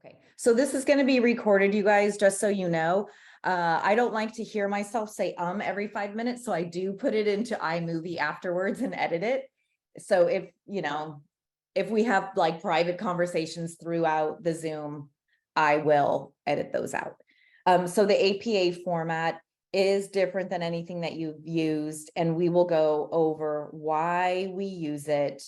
Okay, so this is going to be recorded, you guys, just so you know. I don't like to hear myself say every 5 minutes, so I do put it into iMovie afterwards and edit it. So if we have like private conversations throughout the Zoom, I will edit those out. So the APA format is different than anything that you've used, and we will go over why we use it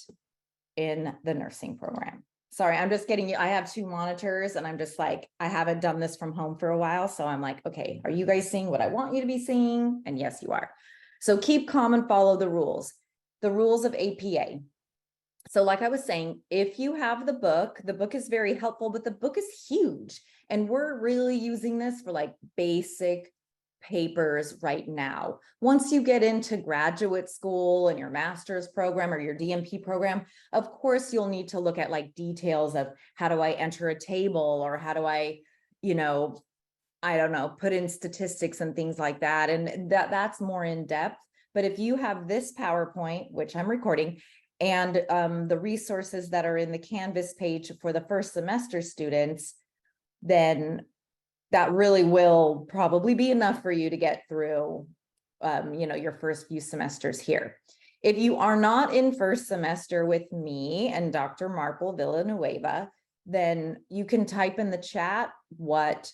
in the nursing program. Sorry, I'm just getting you. I have 2 monitors and I'm just like, I haven't done this from home for a while. So I'm like, okay, are you guys seeing what I want you to be seeing? And yes, you are. So keep calm and follow the rules of APA. So like I was saying, if you have the book is very helpful, but the book is huge. And we're really using this for like basic papers right now. Once you get into graduate school and your master's program or your DNP program, of course, you'll need to look at like details of how do I enter a table, or how do I, I don't know, put in statistics and things like that. And that's more in depth. But if you have this PowerPoint, which I'm recording, and the resources that are in the Canvas page for the first semester students, then that really will probably be enough for you to get through, your first few semesters here. If you are not in first semester with me and Dr. Marple Villanueva, then you can type in the chat what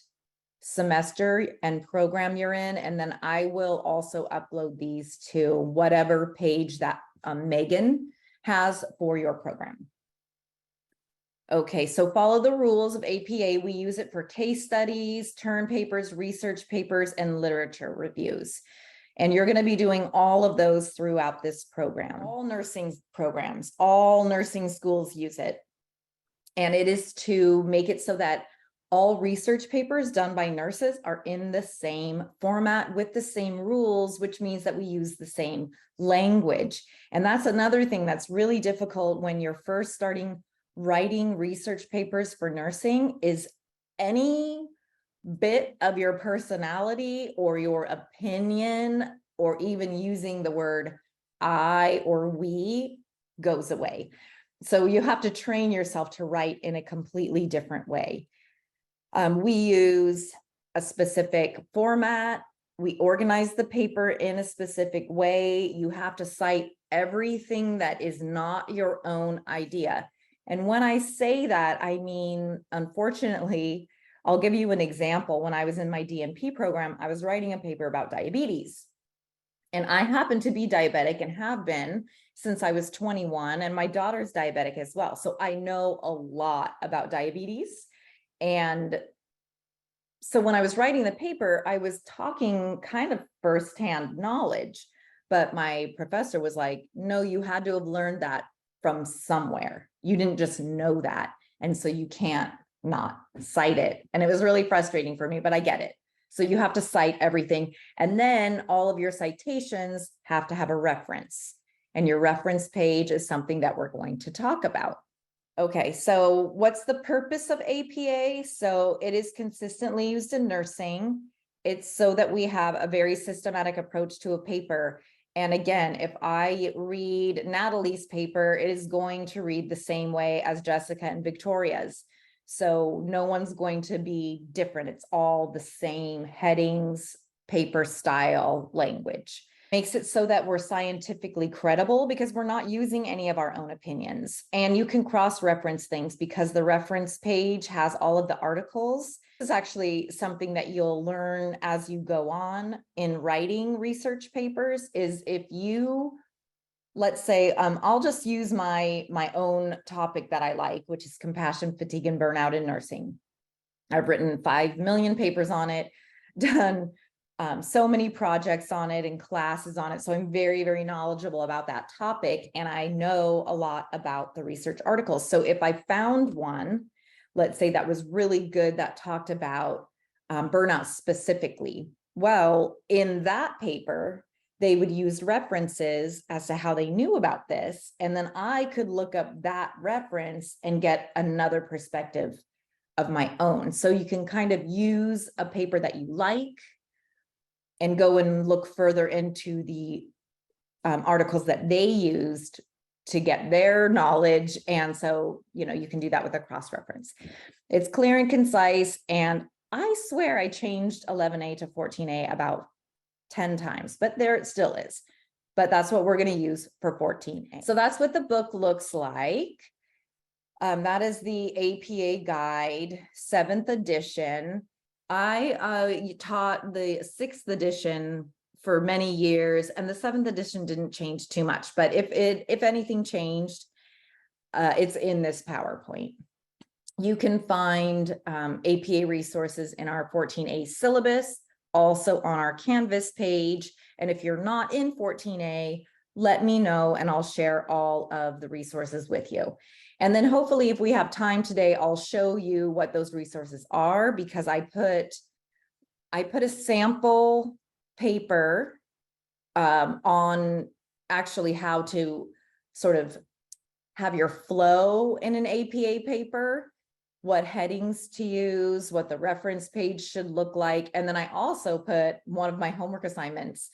semester and program you're in, and then I will also upload these to whatever page that Megan has for your program. Okay, so follow the rules of APA. We use it for case studies, term papers, research papers, and literature reviews. And you're going to be doing all of those throughout this program. All nursing programs, all nursing schools use it. And it is to make it so that all research papers done by nurses are in the same format with the same rules, which means that we use the same language. And that's another thing that's really difficult when you're first starting writing research papers for nursing, is any bit of your personality or your opinion, or even using the word I or we, goes away. So you have to train yourself to write in a completely different way. We use a specific format. We organize the paper in a specific way. You have to cite everything that is not your own idea. And when I say that, I mean, unfortunately, I'll give you an example. When I was in my DNP program, I was writing a paper about diabetes. And I happen to be diabetic and have been since I was 21, and my daughter's diabetic as well. So I know a lot about diabetes. And so when I was writing the paper, I was talking kind of firsthand knowledge, but my professor was like, no, you had to have learned that from somewhere. You didn't just know that. And so you can't not cite it. And it was really frustrating for me, but I get it. So you have to cite everything. And then all of your citations have to have a reference. And your reference page is something that we're going to talk about. Okay, so what's the purpose of APA? So it is consistently used in nursing. It's so that we have a very systematic approach to a paper. And again, if I read Natalie's paper, it is going to read the same way as Jessica and Victoria's. So no one's going to be different. It's all the same headings, paper style, language. Makes it so that we're scientifically credible because we're not using any of our own opinions. And you can cross-reference things because the reference page has all of the articles. This is actually something that you'll learn as you go on in writing research papers, is if you, let's say, I'll just use my own topic that I like, which is compassion, fatigue, and burnout in nursing. I've written 5 million papers on it, done so many projects on it and classes on it. So I'm very, very knowledgeable about that topic. And I know a lot about the research articles. So if I found one, let's say that was really good, that talked about burnout specifically, well, in that paper, they would use references as to how they knew about this. And then I could look up that reference and get another perspective of my own. So you can kind of use a paper that you like and go and look further into the articles that they used to get their knowledge. And so, you can do that with a cross-reference. It's clear and concise. And I swear I changed 11A to 14A about 10 times, but there it still is. But that's what we're going to use for 14A. So that's what the book looks like. That is the APA guide, 7th edition. I taught the 6th edition for many years, and the 7th edition didn't change too much, but if anything changed, it's in this PowerPoint. You can find APA resources in our 14A syllabus, also on our Canvas page. And if you're not in 14A, let me know and I'll share all of the resources with you. And then hopefully if we have time today, I'll show you what those resources are, because I put a sample paper on actually how to sort of have your flow in an APA paper, what headings to use, what the reference page should look like. And then I also put one of my homework assignments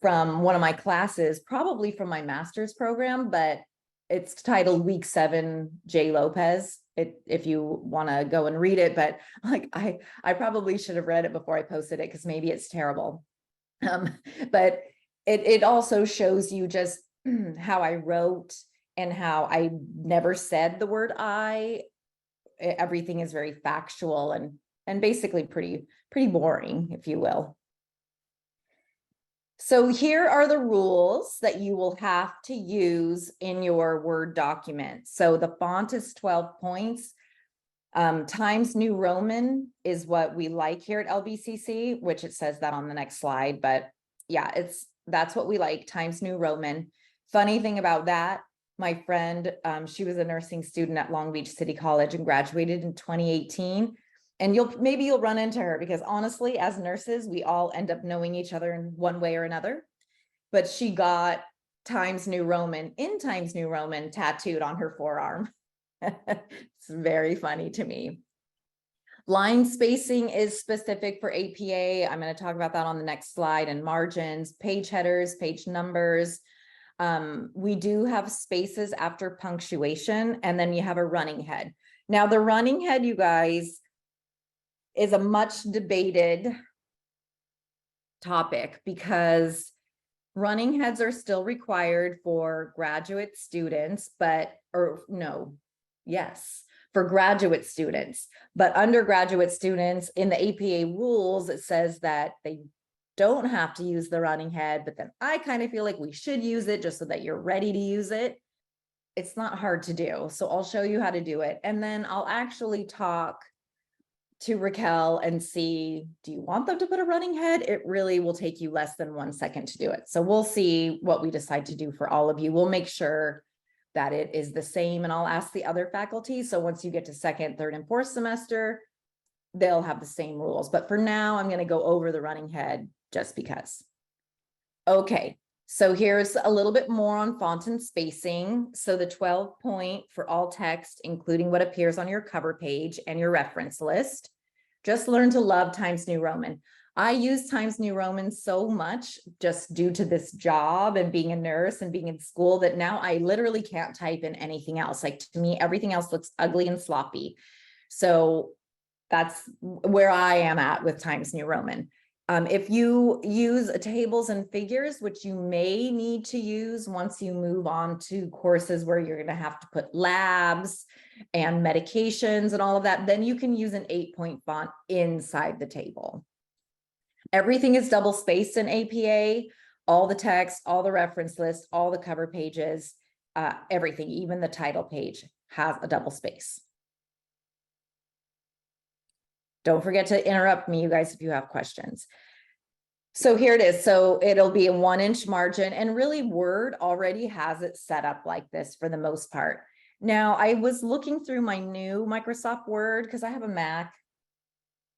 from one of my classes, probably from my master's program, but it's titled Week 7 J. Lopez, if you want to go and read it. But like I probably should have read it before I posted it, because maybe it's terrible. But it also shows you just how I wrote and how I never said the word I. Everything is very factual and basically pretty boring, if you will. So here are the rules that you will have to use in your Word document. So the font is 12 points. Times New Roman is what we like here at LBCC, which it says that on the next slide. But yeah, that's what we like, Times New Roman. Funny thing about that, my friend, she was a nursing student at Long Beach City College and graduated in 2018. And maybe you'll run into her, because honestly, as nurses, we all end up knowing each other in one way or another. But she got Times New Roman tattooed on her forearm. It's very funny to me. Line spacing is specific for APA. I'm going to talk about that on the next slide. And margins, page headers, page numbers. We do have spaces after punctuation, and then you have a running head. Now, the running head, you guys, is a much debated topic, because running heads are still required for graduate students, for graduate students, but undergraduate students in the APA rules, it says that they don't have to use the running head, but then I kind of feel like we should use it just so that you're ready to use it. It's not hard to do. So I'll show you how to do it. And then I'll actually talk to Raquel and see, do you want them to put a running head? It really will take you less than 1 second to do it. So we'll see what we decide to do for all of you. We'll make sure that it is the same, and I'll ask the other faculty. So once you get to second, third, and fourth semester, they'll have the same rules. But for now, I'm going to go over the running head just because. Okay, so here's a little bit more on font and spacing. So the 12 point for all text, including what appears on your cover page and your reference list. Just learn to love Times New Roman. I use Times New Roman so much just due to this job and being a nurse and being in school that now I literally can't type in anything else. Like, to me, everything else looks ugly and sloppy. So that's where I am at with Times New Roman. If you use tables and figures, which you may need to use once you move on to courses where you're going to have to put labs and medications and all of that, then you can use an 8-point font inside the table. Everything is double spaced in APA, all the text, all the reference list, all the cover pages, everything, even the title page has a double space. Don't forget to interrupt me, you guys, if you have questions. So here it is. So it'll be a 1-inch margin, and really Word already has it set up like this for the most part. Now, I was looking through my new Microsoft Word because I have a Mac,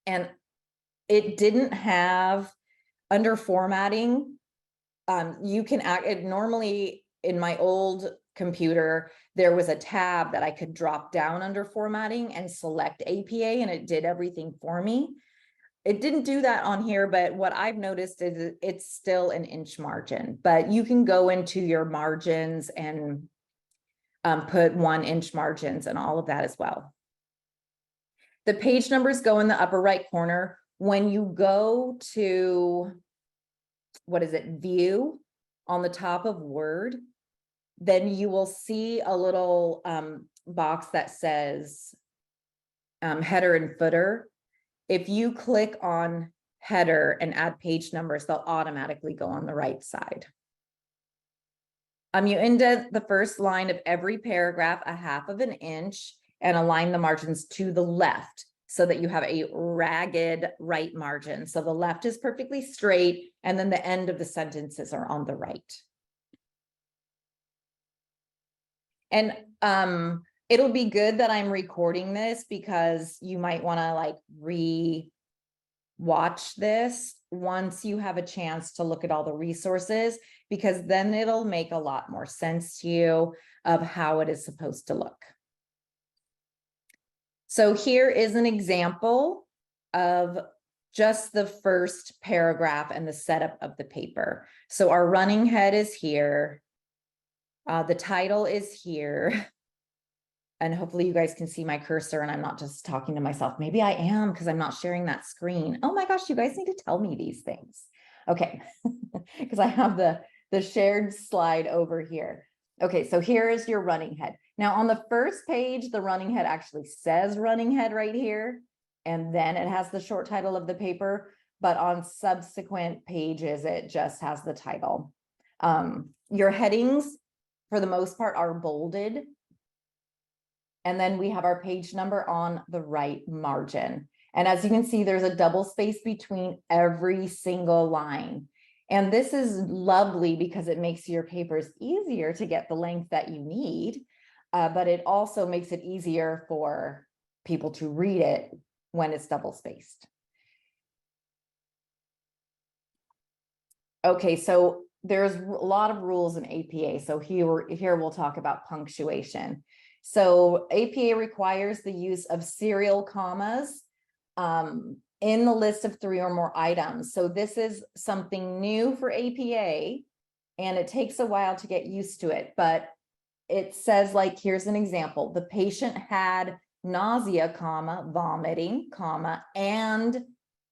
and it didn't have under formatting. You can normally in my old computer, there was a tab that I could drop down under formatting and select APA, and it did everything for me. It didn't do that on here, but what I've noticed is it's still an inch margin, but you can go into your margins and put 1-inch margins and all of that as well. The page numbers go in the upper right corner. When you go to, what is it, view on the top of Word, then you will see a little box that says header and footer. If you click on header and add page numbers, they'll automatically go on the right side. You indent the first line of every paragraph 1/2 inch and align the margins to the left so that you have a ragged right margin. So the left is perfectly straight, and then the end of the sentences are on the right. And it'll be good that I'm recording this, because you might want to like re-watch this once you have a chance to look at all the resources, because then it'll make a lot more sense to you of how it is supposed to look. So here is an example of just the first paragraph and the setup of the paper. So our running head is here. The title is here. And hopefully you guys can see my cursor and I'm not just talking to myself. Maybe I am, because I'm not sharing that screen. Oh my gosh, you guys need to tell me these things. Okay, because I have the shared slide over here. Okay, so here is your running head. Now on the first page, the running head actually says running head right here, and then it has the short title of the paper, but on subsequent pages, it just has the title. Your headings, for the most part, are bolded. And then we have our page number on the right margin. And as you can see, there's a double space between every single line. And this is lovely because it makes your papers easier to get the length that you need, but it also makes it easier for people to read it when it's double spaced. Okay, so there's a lot of rules in APA. So here we'll talk about punctuation. So APA requires the use of serial commas in the list of 3 or more items. So this is something new for APA, and it takes a while to get used to it, but it says, like, here's an example. The patient had nausea, comma, vomiting, comma, and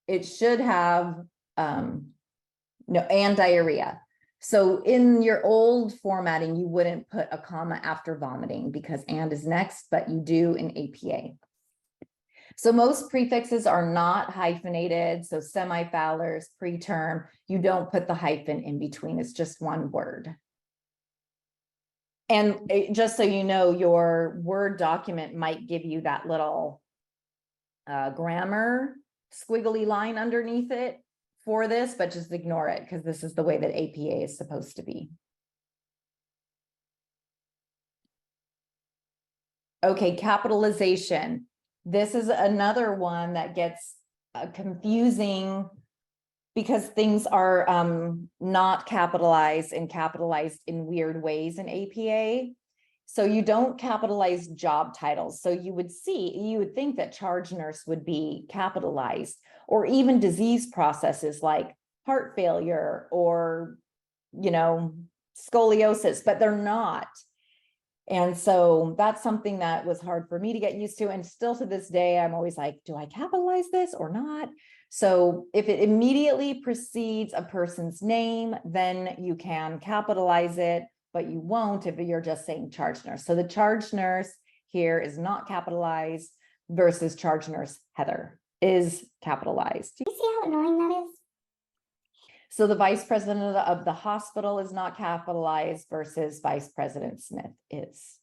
it should have, and diarrhea. So in your old formatting, you wouldn't put a comma after vomiting because and is next, but you do in APA. So most prefixes are not hyphenated. So semifallers, preterm, you don't put the hyphen in between. It's just one word. And just so you know, your Word document might give you that little grammar squiggly line underneath it for this, but just ignore it because this is the way that APA is supposed to be. Okay, capitalization. This is another one that gets confusing because things are not capitalized and capitalized in weird ways in APA. So you don't capitalize job titles. So you would think that charge nurse would be capitalized, or even disease processes like heart failure or, scoliosis, but they're not. And so that's something that was hard for me to get used to. And still to this day, I'm always like, do I capitalize this or not? So if it immediately precedes a person's name, then you can capitalize it, but you won't if you're just saying charge nurse. So the charge nurse here is not capitalized versus charge nurse Heather is capitalized. You see how annoying that is? So the vice president of the hospital is not capitalized versus vice president Smith is.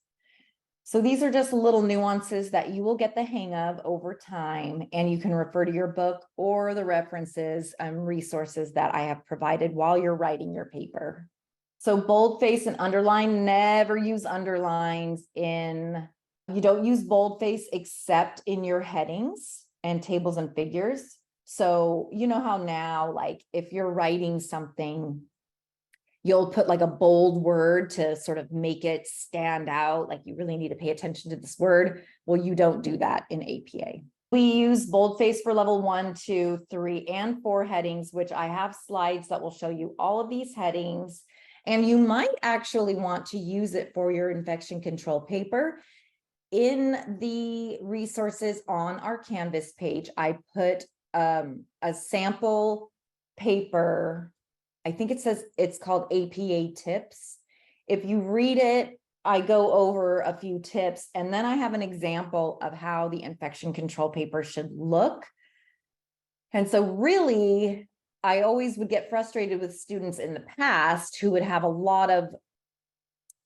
So these are just little nuances that you will get the hang of over time, and you can refer to your book or the references and resources that I have provided while you're writing your paper. So boldface and underline, never use underlines you don't use boldface except in your headings and tables and figures. So you know how now, like if you're writing something, you'll put like a bold word to sort of make it stand out, like you really need to pay attention to this word. Well, you don't do that in APA. We use boldface for level 1, 2, 3, and 4 headings, which I have slides that will show you all of these headings. And you might actually want to use it for your infection control paper. In the resources on our Canvas page, I put a sample paper. I think it says it's called APA tips. If you read it, I go over a few tips, and then I have an example of how the infection control paper should look. And so really, I always would get frustrated with students in the past who would have a lot of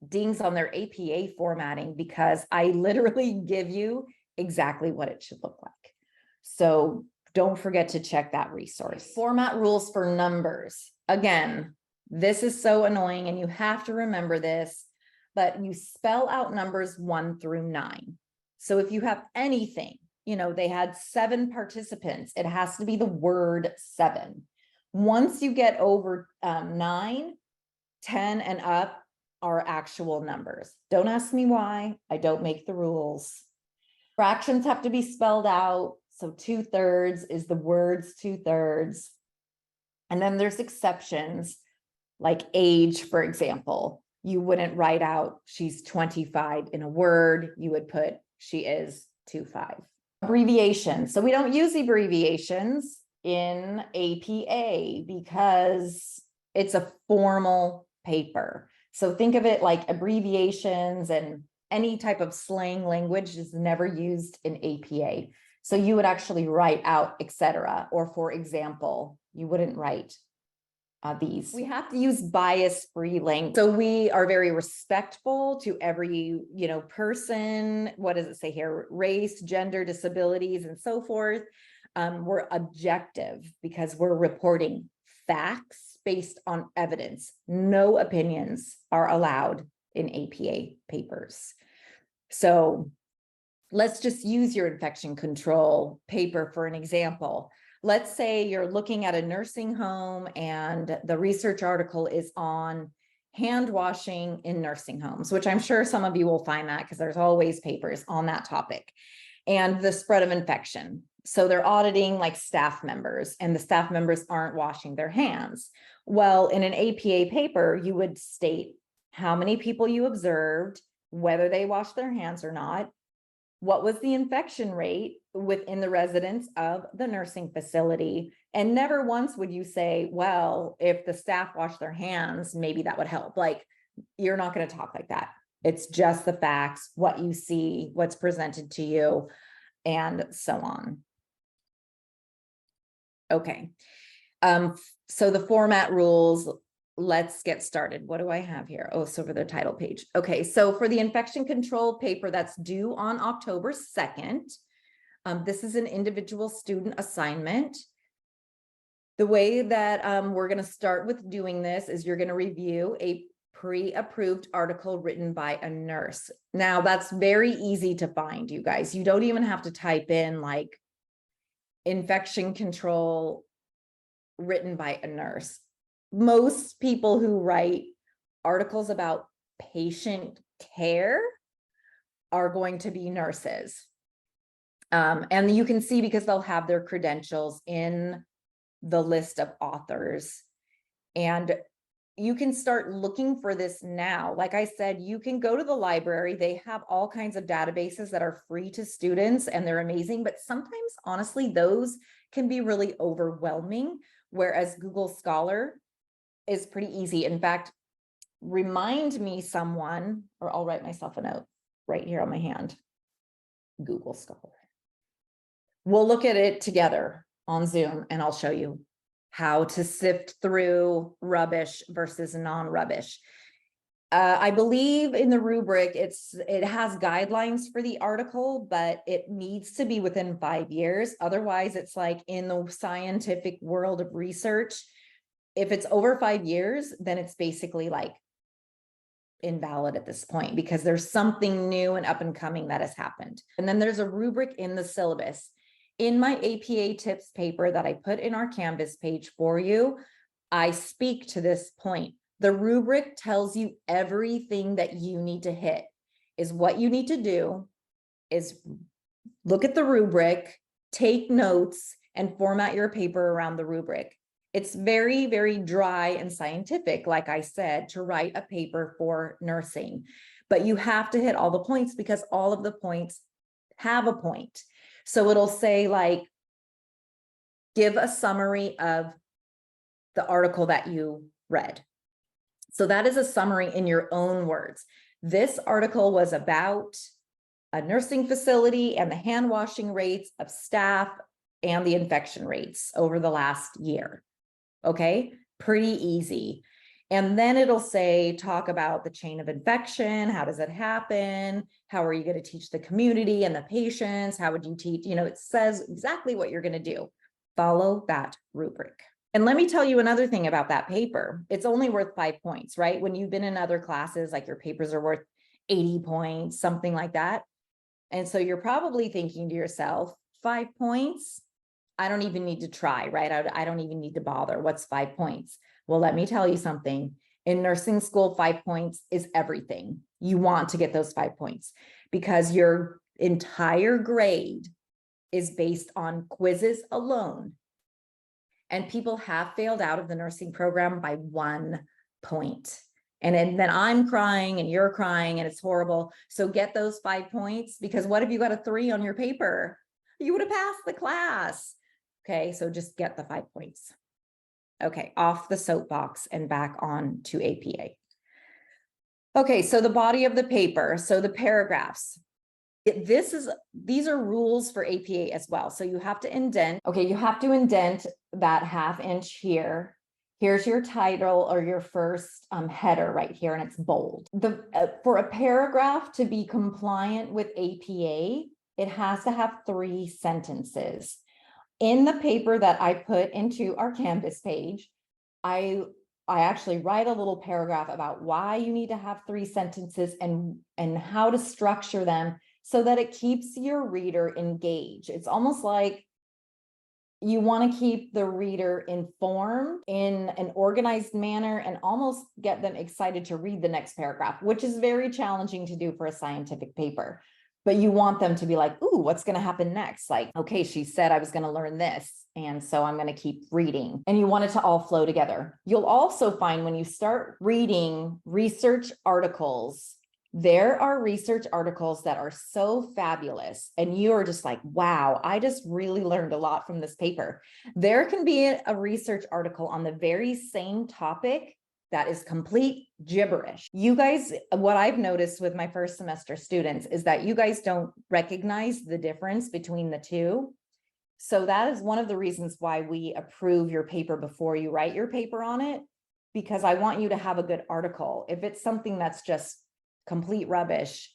dings on their APA formatting, because I literally give you exactly what it should look like. So don't forget to check that resource. Format rules for numbers. Again, this is so annoying and you have to remember this, but you spell out numbers 1 through 9. So if you have anything, you know, they had 7 participants, it has to be the word 7. Once you get over 9, 10 and up are actual numbers. Don't ask me why, I don't make the rules. Fractions have to be spelled out. So 2/3 is the words 2/3. And then there's exceptions, like age, for example. You wouldn't write out she's 25 in a word, you would put she is 25. Abbreviations. So we don't use abbreviations in APA because it's a formal paper. So think of it like abbreviations and any type of slang language is never used in APA. So you would actually write out, etc. Or for example, you wouldn't write these. We have to use bias-free language. So we are very respectful to every, you know, person. What does it say here? Race, gender, disabilities, and so forth. We're objective because we're reporting facts based on evidence. No opinions are allowed in APA papers. So let's just use your infection control paper for an example. Let's say you're looking at a nursing home and the research article is on hand washing in nursing homes, which I'm sure some of you will find that because there's always papers on that topic, and the spread of infection. So they're auditing like staff members and the staff members aren't washing their hands. Well, in an APA paper, you would state how many people you observed, whether they washed their hands or not, what was the infection rate within the residents of the nursing facility, and never once would you say, well, if the staff wash their hands, maybe that would help. Like, you're not going to talk like that. It's just the facts, what you see, what's presented to you, and so on. Okay. So the format rules, let's get started. What do I have here? Oh, it's over the title page. Okay, so for the infection control paper that's due on October 2nd, this is an individual student assignment. The way that we're going to start with doing this is you're going to review a pre-approved article written by a nurse. Now, that's very easy to find, you guys. You don't even have to type in like infection control written by a nurse. Most people who write articles about patient care are going to be nurses. And you can see because they'll have their credentials in the list of authors. And you can start looking for this now. Like I said, you can go to the library. They have all kinds of databases that are free to students and they're amazing. But sometimes, honestly, those can be really overwhelming, whereas Google Scholar is pretty easy. In fact, remind me someone, or I'll write myself a note right here on my hand. Google Scholar. We'll look at it together on Zoom and I'll show you how to sift through rubbish versus non-rubbish. I believe in the rubric, it has guidelines for the article, but it needs to be within 5 years. Otherwise, it's like in the scientific world of research, if it's over 5 years, then it's basically like invalid at this point because there's something new and up and coming that has happened. And then there's a rubric in the syllabus. In my APA tips paper that I put in our Canvas page for you, I speak to this point. The rubric tells you everything that you need to hit. Is what you need to do is look at the rubric, take notes, and format your paper around the rubric. It's very, very dry and scientific, like I said, to write a paper for nursing. But you have to hit all the points because all of the points have a point. So it'll say like, give a summary of the article that you read. So that is a summary in your own words. This article was about a nursing facility and the hand washing rates of staff and the infection rates over the last year. Okay, pretty easy. And then it'll say, talk about the chain of infection. How does it happen? How are you going to teach the community and the patients? How would you teach? You know, it says exactly what you're going to do. Follow that rubric. And let me tell you another thing about that paper. It's only worth 5 points, right? When you've been in other classes, like your papers are worth 80 points, something like that. And so you're probably thinking to yourself, 5 points? I don't even need to try, right? I don't even need to bother. What's 5 points? Well, let me tell you something. In nursing school, 5 points is everything. You want to get those 5 points because your entire grade is based on quizzes alone. And people have failed out of the nursing program by 1 point. And then I'm crying and you're crying and it's horrible. So get those 5 points, because what if you got a 3 on your paper? You would have passed the class. Okay, so just get the 5 points. Okay, off the soapbox and back on to APA. Okay, so the body of the paper, so the paragraphs. These are rules for APA as well. So you have to indent. Okay, you have to indent that 1/2 inch here. Here's your title or your first header right here, and it's bold. For a paragraph to be compliant with APA, it has to have 3 sentences. In the paper that I put into our Canvas page, I actually write a little paragraph about why you need to have 3 sentences and how to structure them so that it keeps your reader engaged. It's almost like you want to keep the reader informed in an organized manner and almost get them excited to read the next paragraph, which is very challenging to do for a scientific paper. But you want them to be like, ooh, what's going to happen next? Like, okay, she said I was going to learn this, and so I'm going to keep reading. And you want it to all flow together. You'll also find when you start reading research articles, there are research articles that are so fabulous, and you are just like, wow, I just really learned a lot from this paper. There can be a research article on the very same topic that is complete gibberish. You guys, what I've noticed with my first semester students is that you guys don't recognize the difference between the two. So that is one of the reasons why we approve your paper before you write your paper on it, because I want you to have a good article. If it's something that's just complete rubbish,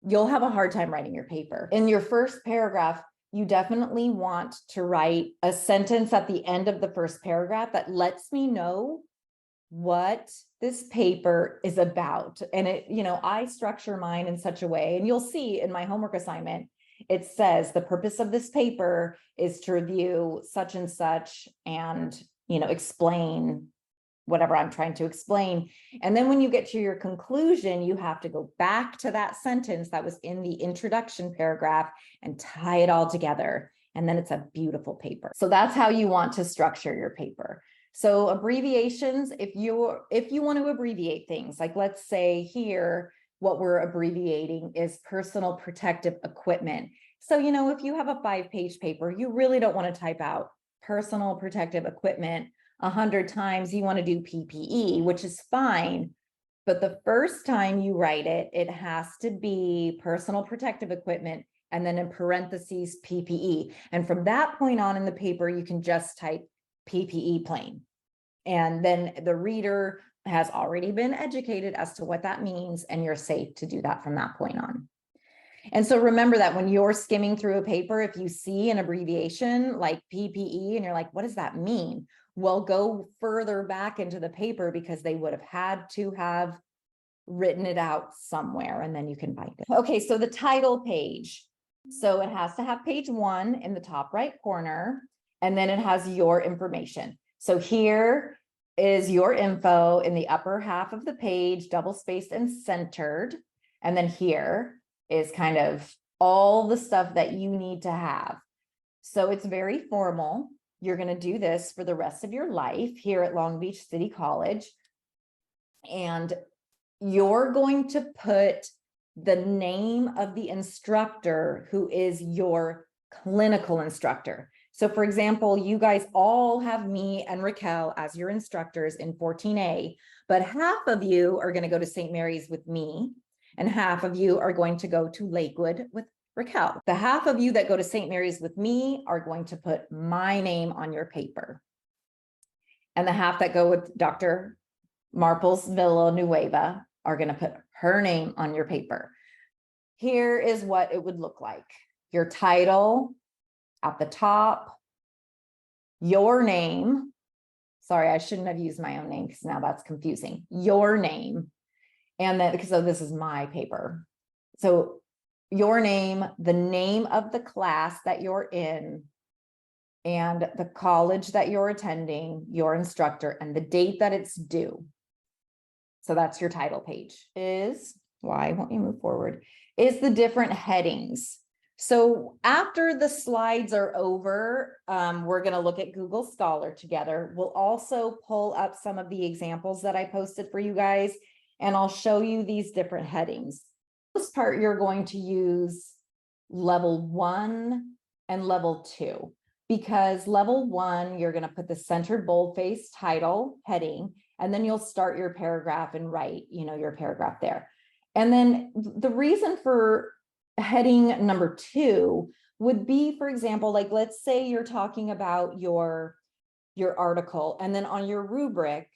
you'll have a hard time writing your paper. In your first paragraph, you definitely want to write a sentence at the end of the first paragraph that lets me know what this paper is about. And it, you know, I structure mine in such a way, and you'll see in my homework assignment, it says the purpose of this paper is to review such and such and, you know, explain whatever I'm trying to explain. And then when you get to your conclusion, you have to go back to that sentence that was in the introduction paragraph and tie it all together. And then it's a beautiful paper. So that's how you want to structure your paper. So abbreviations, if you want to abbreviate things, like let's say here, what we're abbreviating is personal protective equipment. So, you know, if you have a 5-page paper, you really don't want to type out personal protective equipment 100 times. You want to do PPE, which is fine. But the first time you write it, it has to be personal protective equipment, and then in parentheses, PPE. And from that point on in the paper, you can just type PPE plain. And then the reader has already been educated as to what that means, and you're safe to do that from that point on. And so remember that when you're skimming through a paper, if you see an abbreviation like PPE and you're like, what does that mean? Well, go further back into the paper because they would have had to have written it out somewhere, and then you can find it. Okay, so the title page. So it has to have page 1 in the top right corner, and then it has your information. So here is your info in the upper half of the page, double spaced and centered. And then here is kind of all the stuff that you need to have. So it's very formal. you're going to do this for the rest of your life here at Long Beach City College. And you're going to put the name of the instructor who is your clinical instructor. So for example, you guys all have me and Raquel as your instructors in 14A, but half of you are going to go to St. Mary's with me, and half of you are going to go to Lakewood with Raquel. The half of you that go to St. Mary's with me are going to put my name on your paper. And the half that go with Dr. Marples Villanueva are going to put her name on your paper. Here is what it would look like. Your title at the top, your name. Sorry, I shouldn't have used my own name because now that's confusing. Your name. And then, so this is my paper. So your name, the name of the class that you're in, and the college that you're attending, your instructor, and the date that it's due. So that's your title page. Why won't you move forward? Is the different headings. So after the slides are over, we're going to look at Google Scholar together. We'll also pull up some of the examples that I posted for you guys, and I'll show you these different headings. This part, you're going to use level 1 and level 2, because level 1, you're going to put the centered boldface title heading, and then you'll start your paragraph and write, your paragraph there. And then the reason for heading number 2 would be, for example, like let's say you're talking about your article, and then on your rubric,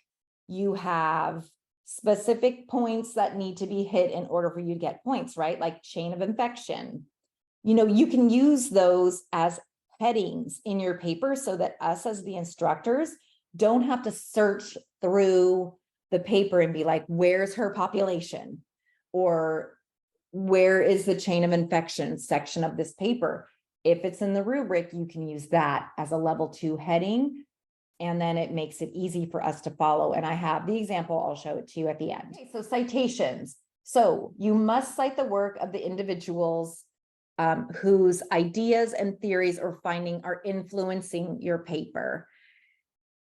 you have specific points that need to be hit in order for you to get points, right? Like chain of infection. You can use those as headings in your paper so that us as the instructors don't have to search through the paper and be like, where's her population? Or where is the chain of infection section of this paper? If it's in the rubric, you can use that as a level 2 heading, and then it makes it easy for us to follow. And I have the example, I'll show it to you at the end. Okay, so citations. So you must cite the work of the individuals whose ideas and theories or finding are influencing your paper.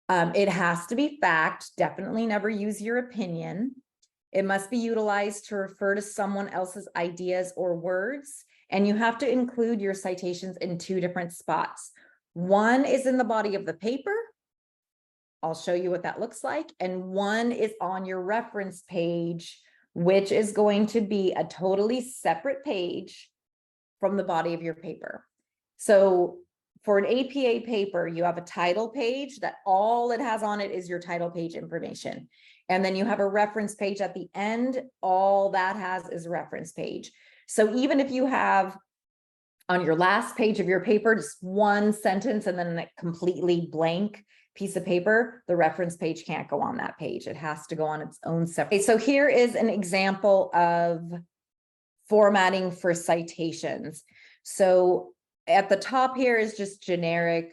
It has to be fact. Definitely never use your opinion. It must be utilized to refer to someone else's ideas or words. And you have to include your citations in 2 different spots. One is in the body of the paper. I'll show you what that looks like. And one is on your reference page, which is going to be a totally separate page from the body of your paper. So for an APA paper, you have a title page that all it has on it is your title page information. And then you have a reference page at the end. All that has is a reference page. So even if you have on your last page of your paper, just one sentence and then a completely blank piece of paper, the reference page can't go on that page. It has to go on its own separate. Okay, so here is an example of formatting for citations. So at the top here is just generic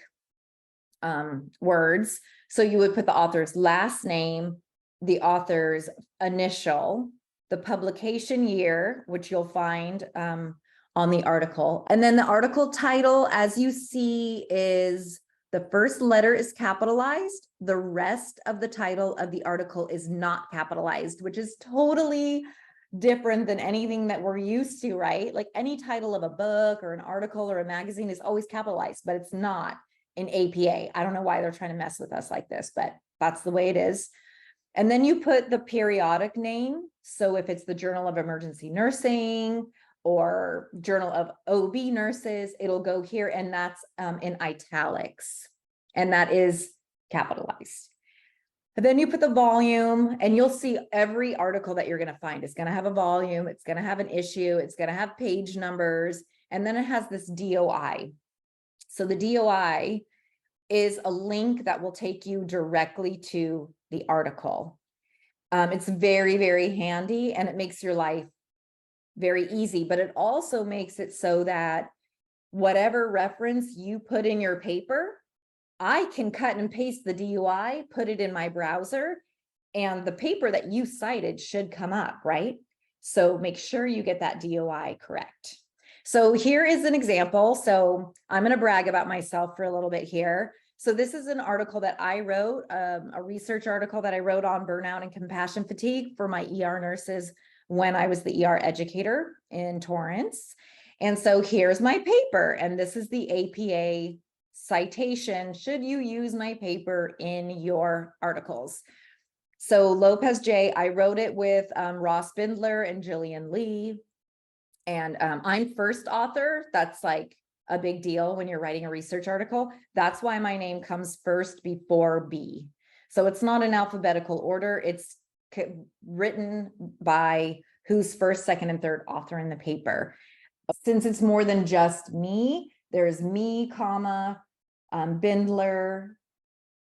words. So you would put the author's last name, the author's initial, the publication year, which you'll find on the article. And then the article title, as you see, is the first letter is capitalized. The rest of the title of the article is not capitalized, which is totally different than anything that we're used to, right? Like any title of a book or an article or a magazine is always capitalized, but it's not in APA. I don't know why they're trying to mess with us like this, but that's the way it is. And then you put the periodic name. So if it's the Journal of Emergency Nursing or Journal of OB Nurses, it'll go here, and that's in italics, and that is capitalized. And then you put the volume, and you'll see every article that you're going to find is going to have a volume, it's going to have an issue, it's going to have page numbers, and then it has this DOI. So the DOI is a link that will take you directly to the article. It's very, very handy, and it makes your life very easy, but it also makes it so that whatever reference you put in your paper, I can cut and paste the DOI, put it in my browser, and the paper that you cited should come up, right? So make sure you get that DOI correct. So here is an example. So I'm going to brag about myself for a little bit here. So this is an article that I wrote, a research article that I wrote on burnout and compassion fatigue for my ER nurses when I was the ER educator in Torrance. And so here's my paper, and this is the APA citation. Should you use my paper in your articles? So Lopez J, I wrote it with Ross Bindler and Jillian Lee. And I'm first author. That's like a big deal when you're writing a research article. That's why my name comes first before B. So it's not in alphabetical order. It's written by who's first, second, and third author in the paper. Since it's more than just me, there's me, comma, Bindler,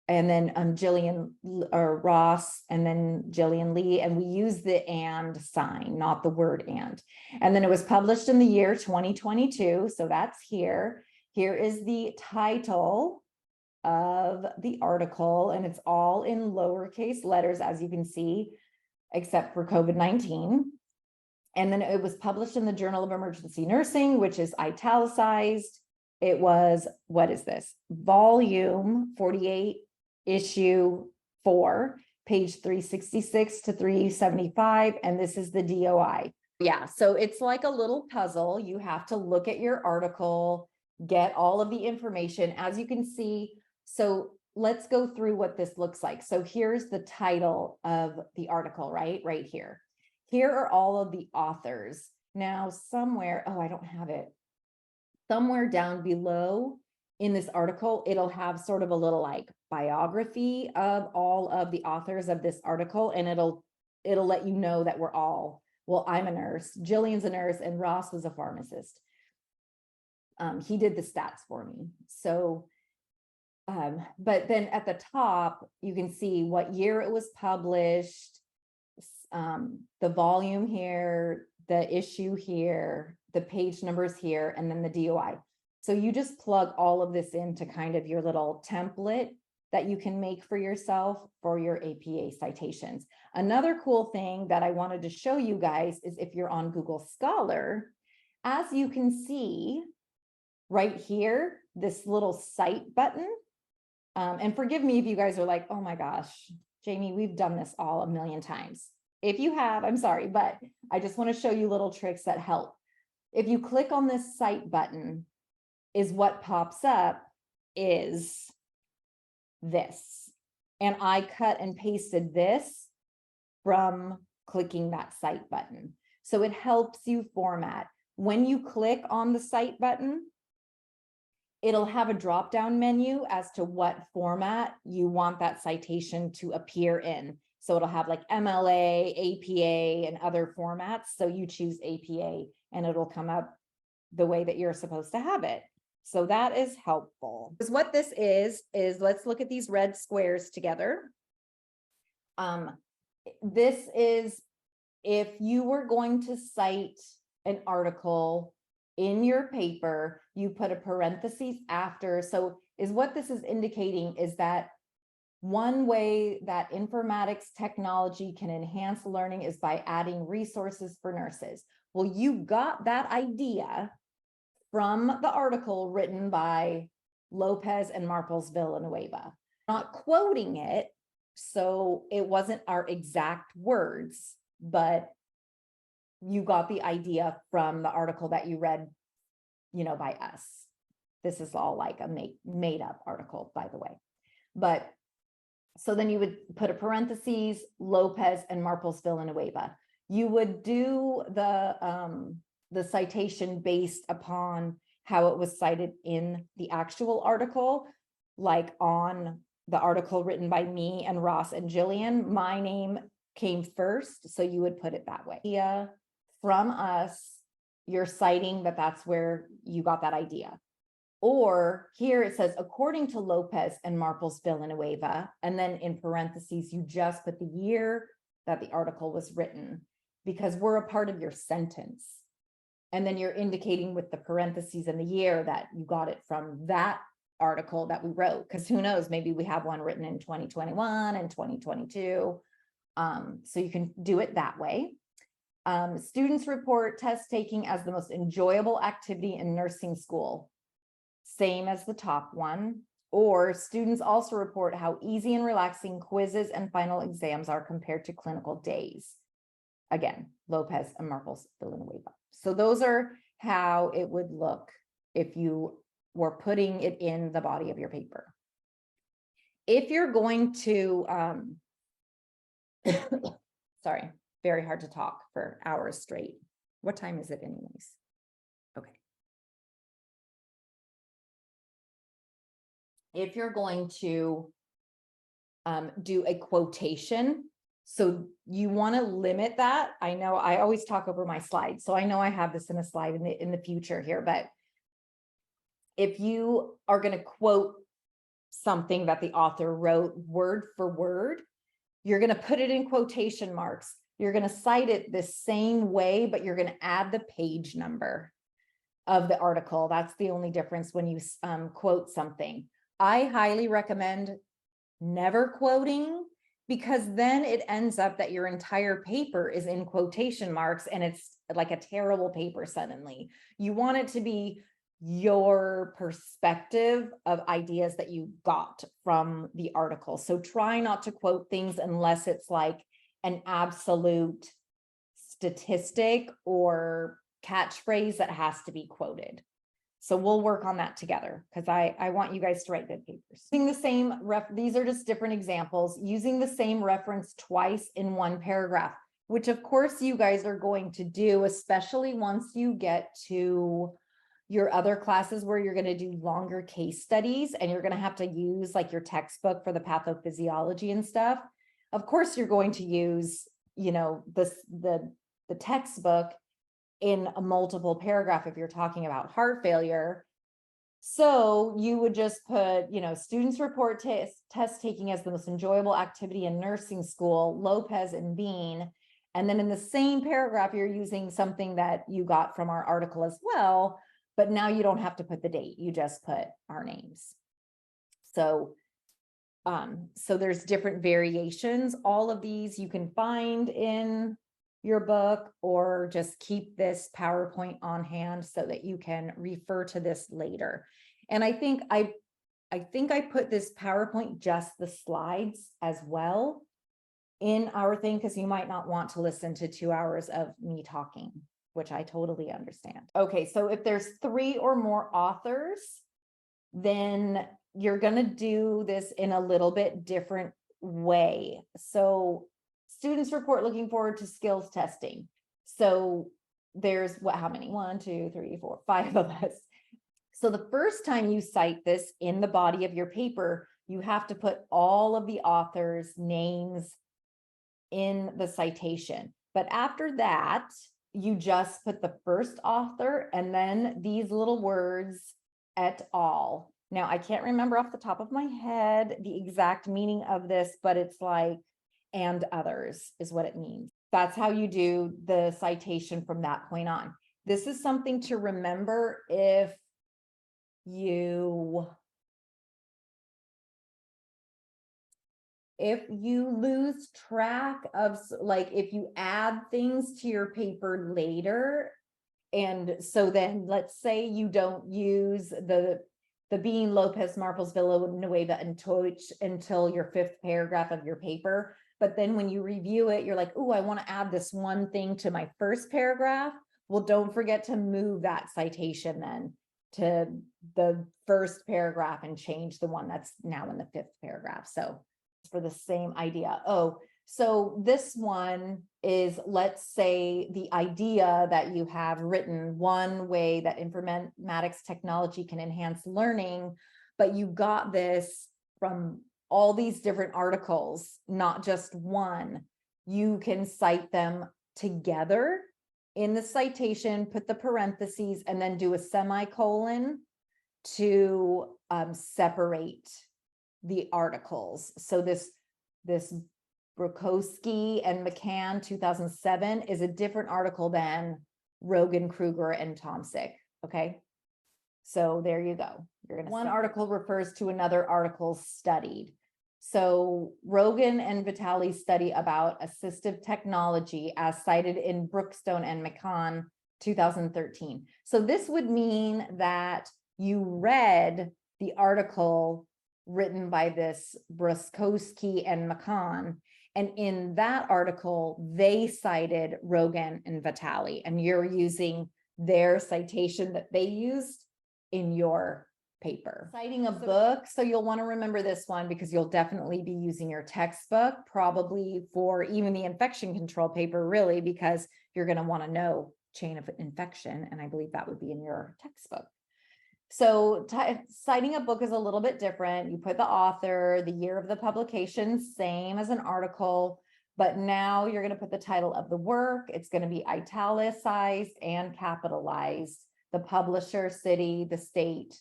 and then Jillian or Ross, and then Jillian Lee, and we use the and sign, not the word and. And then it was published in the year 2022, so that's here. Here is the title of the article, and it's all in lowercase letters, as you can see, except for COVID-19. And then it was published in the Journal of Emergency Nursing, which is italicized. It was, what is this? Volume 48, issue 4, page 366 to 375, and this is the DOI. Yeah, so it's like a little puzzle. You have to look at your article, get all of the information, as you can see. So let's go through what this looks like. So here's the title of the article, right here. Here are all of the authors. Now somewhere, oh, I don't have it. Somewhere down below in this article, it'll have sort of a little like biography of all of the authors of this article, and it'll let you know that we're all, well, I'm a nurse, Jillian's a nurse, and Ross was a pharmacist. He did the stats for me. So, but then at the top, you can see what year it was published, the volume here, the issue here, the page numbers here, and then the DOI. So you just plug all of this into kind of your little template that you can make for yourself for your APA citations. Another cool thing that I wanted to show you guys is if you're on Google Scholar, as you can see right here, this little cite button, and forgive me if you guys are like, oh my gosh, Jamie, we've done this all a million times. If you have, I'm sorry, but I just want to show you little tricks that help. If you click on this cite button, is what pops up is this. And I cut and pasted this from clicking that cite button. So it helps you format. When you click on the cite button, it'll have a drop-down menu as to what format you want that citation to appear in. So it'll have like MLA, APA, and other formats. So you choose APA and it'll come up the way that you're supposed to have it. So that is helpful. Because what this is let's look at these red squares together. This is if you were going to cite an article in your paper, you put a parentheses after. So is what this is indicating is that one way that informatics technology can enhance learning is by adding resources for nurses. Well, you got that idea from the article written by Lopez and Marples Villanueva. Not quoting it, so it wasn't our exact words, but you got the idea from the article that you read, by us. This is all like a made up article, by the way. But so then you would put a parentheses, Lopez and Marples Villanueva. You would do the citation based upon how it was cited in the actual article, like on the article written by me and Ross and Jillian, my name came first, so you would put it that way. Yeah, from us, you're citing that's where you got that idea. Or here it says, according to Lopez and Marples Villanueva, and then in parentheses, you just put the year that the article was written, because we're a part of your sentence. And then you're indicating with the parentheses and the year that you got it from that article that we wrote, because who knows, maybe we have one written in 2021 and 2022. So you can do it that way. Students report test taking as the most enjoyable activity in nursing school. Same as the top one. Or students also report how easy and relaxing quizzes and final exams are compared to clinical days. Again, Lopez and Marples Villanueva. So those are how it would look if you were putting it in the body of your paper. If you're going to, sorry, very hard to talk for hours straight. What time is it anyways? Okay. If you're going to do a quotation, so you want to limit that. I know I always talk over my slides, so I know I have this in a slide in the future here, but if you are going to quote something that the author wrote word for word, you're going to put it in quotation marks. You're going to cite it the same way, but you're going to add the page number of the article. That's the only difference when you quote something. I highly recommend never quoting, because then it ends up that your entire paper is in quotation marks and it's like a terrible paper suddenly. You want it to be your perspective of ideas that you got from the article. So try not to quote things unless it's like an absolute statistic or catchphrase that has to be quoted. So we'll work on that together, because I want you guys to write good papers. Using the same these are just different examples, using the same reference twice in one paragraph, which of course you guys are going to do, especially once you get to your other classes where you're going to do longer case studies and you're going to have to use like your textbook for the pathophysiology and stuff. Of course, you're going to use, you know, the textbook in a multiple paragraph if you're talking about heart failure. So you would just put, you know, students report test taking as the most enjoyable activity in nursing school, Lopez and Bean. And then in the same paragraph, you're using something that you got from our article as well, but now you don't have to put the date, you just put our names. So there's different variations. All of these you can find in your book, or just keep this PowerPoint on hand so that you can refer to this later. And I think I put this PowerPoint, just the slides as well, in our thing, because you might not want to listen to 2 hours of me talking, which I totally understand. Okay, so if there's 3 or more authors, then you're going to do this in a little bit different way. So students report looking forward to skills testing. So there's how many? 1, 2, 3, 4, 5 of us. So the first time you cite this in the body of your paper, you have to put all of the authors' names in the citation. But after that, you just put the first author and then these little words, et al. Now, I can't remember off the top of my head the exact meaning of this, but it's like, and others is what it means. That's how you do the citation from that point on. This is something to remember if you lose track of, like, if you add things to your paper later, and so then let's say you don't use the Bean, Lopez, Marples, Villanueva, and Toich until your 5th paragraph of your paper. But then when you review it, you're like, oh, I want to add this one thing to my 1st paragraph. Well, don't forget to move that citation then to the 1st paragraph and change the one that's now in the 5th paragraph. So for the same idea. Oh, so this one is, let's say, the idea that you have written one way that informatics technology can enhance learning, but you got this from all these different articles, not just one. You can cite them together in the citation, put the parentheses, and then do a semicolon to separate the articles. So this Brokowski and McCann 2007 is a different article than Rogan, Kruger, and Tomsic. Okay, so there you go. You're gonna one article refers to another article studied. So Rogan and Vitale's study about assistive technology as cited in Brookstone and McCann 2013. So this would mean that you read the article written by this Bruskowski and McCann. And in that article, they cited Rogan and Vitale, and you're using their citation that they used in your paper. Citing a book, so you'll want to remember this one because you'll definitely be using your textbook, probably for even the infection control paper, really, because you're going to want to know chain of infection, and I believe that would be in your textbook. So citing a book is a little bit different. You put the author, the year of the publication, same as an article, but now you're going to put the title of the work. It's going to be italicized and capitalized, the publisher, city, the state.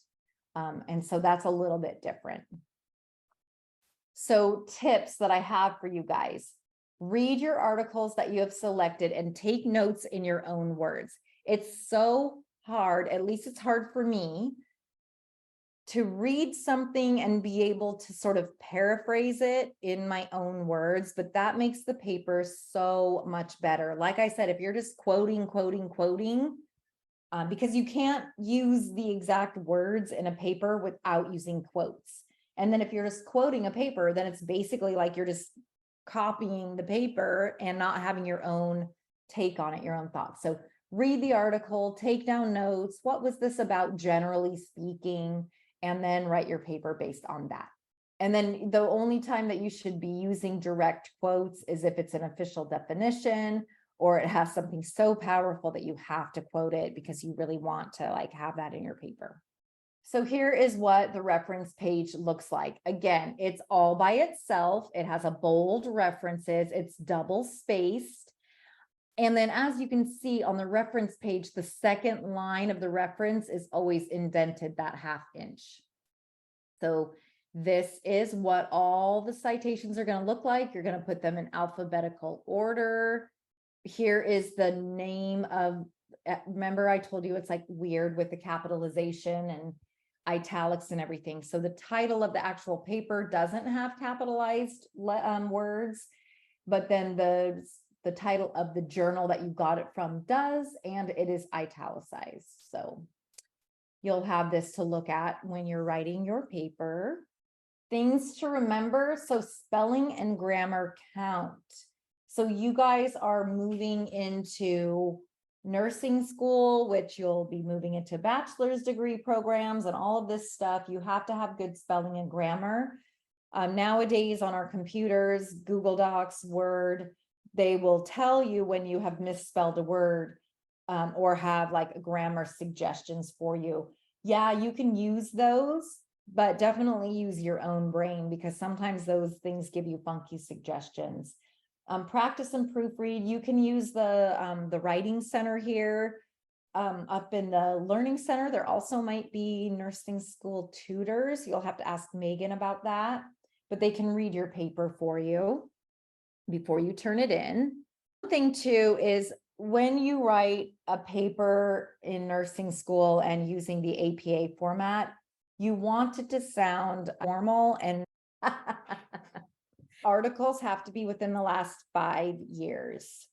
And so that's a little bit different. So tips that I have for you guys: read your articles that you have selected and take notes in your own words. It's so hard, at least it's hard for me, to read something and be able to sort of paraphrase it in my own words, but that makes the paper so much better. Like I said, if you're just quoting, because you can't use the exact words in a paper without using quotes. And then if you're just quoting a paper, then it's basically like you're just copying the paper and not having your own take on it, your own thoughts. So read the article, take down notes. What was this about, generally speaking? And then write your paper based on that. And then the only time that you should be using direct quotes is if it's an official definition, or it has something so powerful that you have to quote it because you really want to like have that in your paper. So here is what the reference page looks like. Again, it's all by itself. It has a bold references. It's double spaced. And then as you can see on the reference page, the second line of the reference is always indented that 1/2 inch. So this is what all the citations are going to look like. You're going to put them in alphabetical order. Here is the name of, remember I told you it's like weird with the capitalization and italics and everything. So the title of the actual paper doesn't have capitalized words, but then the title of the journal that you got it from does, and it is italicized. So you'll have this to look at when you're writing your paper. Things to remember. So spelling and grammar count. So you guys are moving into nursing school, which you'll be moving into bachelor's degree programs and all of this stuff. You have to have good spelling and grammar. Nowadays on our computers, Google Docs, Word, they will tell you when you have misspelled a word or have like grammar suggestions for you. Yeah, you can use those, but definitely use your own brain because sometimes those things give you funky suggestions. Practice and proofread. You can use the writing center here. Up in the learning center, there also might be nursing school tutors. You'll have to ask Megan about that, but they can read your paper for you before you turn it in. One thing too is when you write a paper in nursing school and using the APA format, you want it to sound formal, and articles have to be within the last 5 years.